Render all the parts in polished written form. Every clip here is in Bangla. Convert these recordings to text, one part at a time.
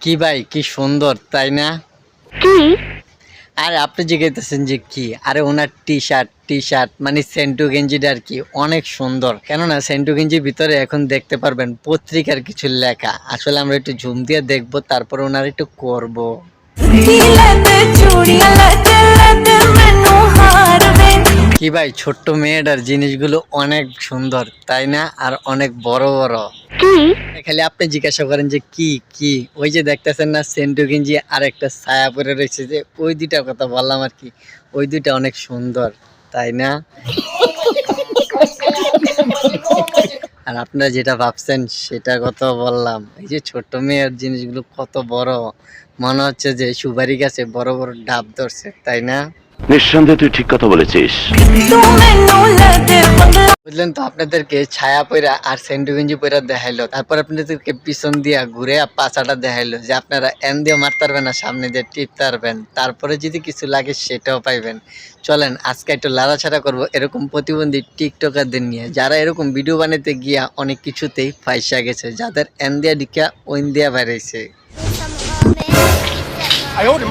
কি ভাই কি সুন্দর তাই না? কি? আরে আপনি জিজ্ঞাসা যে কি, আরে ওনার টি শার্ট মানে সেন্টু গেঞ্জিটা আর কি অনেক সুন্দর। কেননা সেন্টু গেঞ্জির ভিতরে এখন দেখতে পারবেন পত্রিকার কিছু লেখা। আসলে আমরা একটু জুম দিয়ে দেখবো, তারপর ওনার একটু করব। কি ভাই ছোট্ট মেয়েটার জিনিসগুলো অনেক সুন্দর তাই না, আর অনেক বড় বড়। কি? খালি আপনি জিজ্ঞাসা করেন যে কি কি, ওই যে দেখতেছেন না সেন্টু গেঞ্জি আর একটা ছায়া পরে রয়েছে, যে ওই দুইটার কথা বললাম আর কি। ওই দুইটা অনেক সুন্দর তাই না? আর আপনারা যেটা ভাবছেন সেটা কথা বললাম, এই যে ছোট মেয়ের জিনিসগুলো কত বড়, মনে হচ্ছে যে সুপারি গাছে বড় বড় ডাব ধরছে তাই না? নিঃসন্দেহে তুই ঠিক কথা বলেছিস। বুঝলেন তো, আপনাদেরকে ছায়া পয়রা আর সেন্টু গেঞ্জি পয়রা দেখাইলো, তারপর আপনাদেরকে পিছন দিয়া ঘুরে পাছাটা দেখাইলো যে আপনারা এন দিয়ে মারতে পারবেন না, সামনে দিয়ে টিপতে পারবেন, তারপরে যদি কিছু লাগে সেটাও পাইবেন। চলেন আজকে একটু লাড়াছাড়া করবো এরকম প্রতিবন্ধী টিকটকারদের নিয়ে, যারা এরকম ভিডিও বানাতে গিয়া অনেক কিছুতেই ফাইসা গেছে, যাদের এন দিয়া ডিকা ওইন দিয়া বেড়াইছে।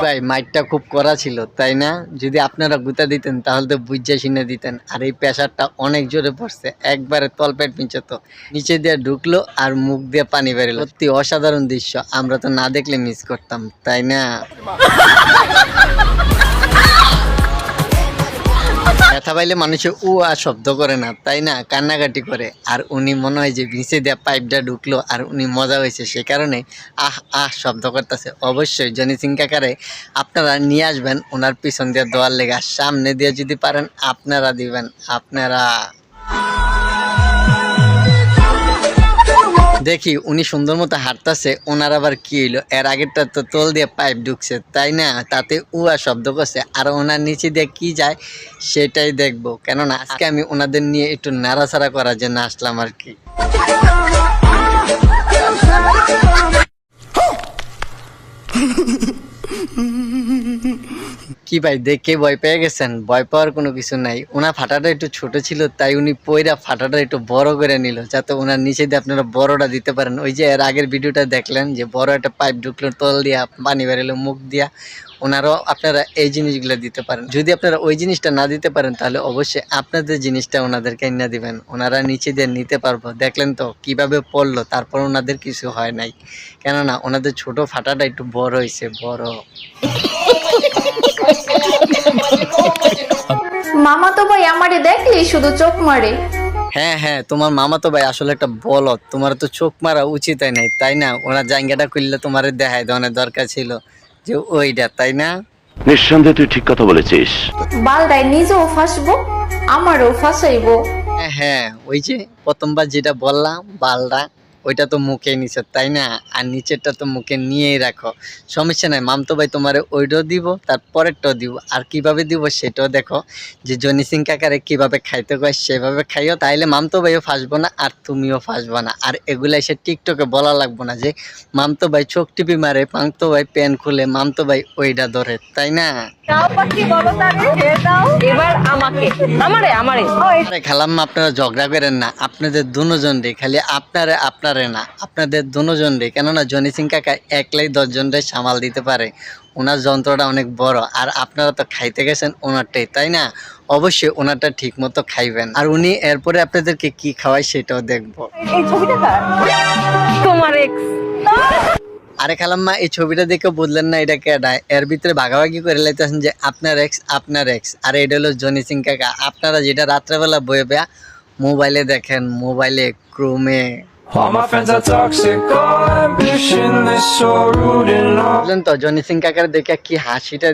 ভাই মাইকটা খুব কড়া ছিল তাই না? যদি আপনারা গুতা দিতেন তাহলে তো বুঝা শুনে দিতেন। আর এই প্রেসারটা অনেক জোরে পড়ছে, একবারে তলপেট পিঞ্চে, তো নিচে দিয়ে ঢুকলো আর মুখ দিয়ে পানি বেরোলো। সত্যি অসাধারণ দৃশ্য, আমরা তো না দেখলে মিস করতাম তাই না? ব্যথা পাইলে মানুষের আর শব্দ করে না তাই না, কান্নাকাটি করে। আর উনি মনে হয় যে নিচে দেওয়া পাইপটা ঢুকলো আর উনি মজা হয়েছে, সে কারণে শব্দ করতেছে। অবশ্যই জনি সিং কাকারে আপনারা নিয়ে আসবেন ওনার পিছন দিয়ে দেওয়ার লেগা, সামনে দিয়ে যদি পারেন আপনারা দিবেন আপনারা। দেখি উনি সুন্দর মতো হাঁটতেছে, ওনার আবার কি হইলো, এর আগেরটা তো তোল দিয়ে পাইপ ঢুকছে তাই না, তাতে আর শব্দ করছে, আর ওনার নিচে দিয়ে কি যায় সেটাই দেখবো। কেননা আজকে আমি ওনাদের নিয়ে একটু নাড়াচাড়া করার জন্য আসলাম আর কি। কি ভাই দেখে ভয় পেয়ে গেছেন? ভয় পাওয়ার কোনো কিছু নাই। ওনার ফাটাটা একটু ছোট ছিল তাই উনি পয়রা ফাটাটা একটু বড় করে নিল, যাতে ওনার নিচে দিয়ে আপনারা বড়টা দিতে পারেন। ওই যে এর আগের ভিডিওটা দেখলেন যে বড় একটা পাইপ ঢুকলো তল দিয়া, পানি বেরোলো মুখ দিয়া, ওনারাও আপনারা এই জিনিসগুলো দিতে পারেন। যদি আপনারা ওই জিনিসটা না দিতে পারেন তাহলে অবশ্যই আপনাদের জিনিসটা ওনাদেরকে এনে দিবেন, ওনারা নিচে দিয়ে নিতে পারবো। দেখলেন তো কিভাবে পড়লো, তারপর ওনাদের কিছু হয় নাই, কেননা ওনাদের ছোট ফাটাটা একটু বড় হয়েছে বড়। মামা তো ভাই আমারে দেখলি শুধু চোখ মারে। হ্যাঁ হ্যাঁ, তোমার মামা তো ভাই আসলে একটা বলদ, তোমার তো চোখ মারা উচিত হয় নাই তাই না? ওনার জায়গাটা খুললে তোমার দেখায় দেওয়ার দরকার ছিল যে ওইটা তাই না? নিঃসন্দেহে তুই ঠিক কথা বলেছিস। বালদায় নিজেও ফাঁসবো, আমারও ফাঁসাইবো। হ্যাঁ হ্যাঁ, ওই যে প্রথমবার যেটা বললাম বালদা, ওইটা তো মুখে নিছো তাই না, আর নিচেরটা তো মুখে নিয়েই রাখো, সমস্যা নাই। মামতো ভাই তোমার ওইটাও দিব, তারপরেরটাও দিব, আর কিভাবে দিব সেটাও দেখো, যে জনি সিং কাকারে কিভাবে খাইতে কয় সেভাবে খাইও, তাইলে মামতো ভাইও ফাঁসবো না আর তুমিও ফাঁসবো না। আর এগুলা এসে টিকটকে বলা লাগবো না যে মামতো ভাই চোখ টিপি মারে, মামতো ভাই প্যান খুলে, মামতো ভাই ওইটা ধরে তাই না? খালাম্মা আপনারা ঝগড়া করেন না, আপনাদের দুজন রে, খালি আপনারে না, আপনাদের দুজন রে। কেননা জনি সিং কাকা একলাই 10 জনরে সামাল দিতে পারে, ওনার যন্ত্রটা অনেক বড়। আর আপনারা তো খাইতে গেছেন ওনারটাই তাই না, অবশ্যই ওনারটা ঠিক মতো খাইবেন। আর উনি এরপরে আপনাদেরকে কি খাওয়ায় সেটাও দেখবো। আরে খালাম্মা এই ছবিটা দেখে বললেন না এটা কেডা, এর ভিতরে ভাগাভাগি করে লাইতেছেন যে আপনার এক্স, আর এটা হলো জনি সিং কাকা। আপনারা যেটা রাত্রেবেলা বয়ে বেয়া মোবাইলে দেখেন, মোবাইলে ক্রোমে। বুঝলেন তো, জনি সিং কাকার দেখে কি হাসিটা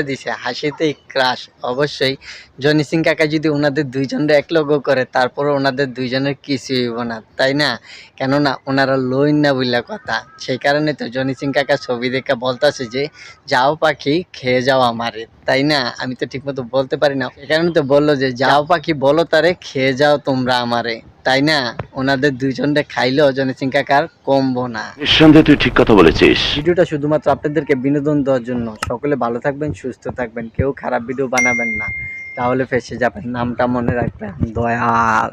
দিছে, হাসিতেই ক্রাশ। অবশ্যই জনি সিং কাকা যদি ওনাদের দুইজনের এক লগ করে, তারপর ওনাদের দুইজনের কিছু হইব না তাই না, কেননা ওনারা লইন না বললা কথা। সেই কারণে তো জনি সিং কাকা ছবি দেখে বলতেছে যে যাও পাখি খেয়ে যাও আমারে তাই না, আমি তো ঠিক মতো বলতে পারি না, এই কারণে তো বললো যে যাও পাখি বলো তারে খেয়ে যাও তোমরা আমারে তাই না। ওনাদের দুইজনরে খাইলেও জনি সিং কাকার কমবো না। নিঃসন্দেহে তুই ঠিক কথা বলেছিস। ভিডিওটা শুধুমাত্র আপনাদেরকে বিনোদন দেওয়ার জন্য। সকলে ভালো থাকবেন, সুস্থ থাকবেন, কেউ খারাপ ভিডিও বানাবেন না, তাহলে ফেসে যাবেন। নামটা মনে রাখবেন, দয়াল।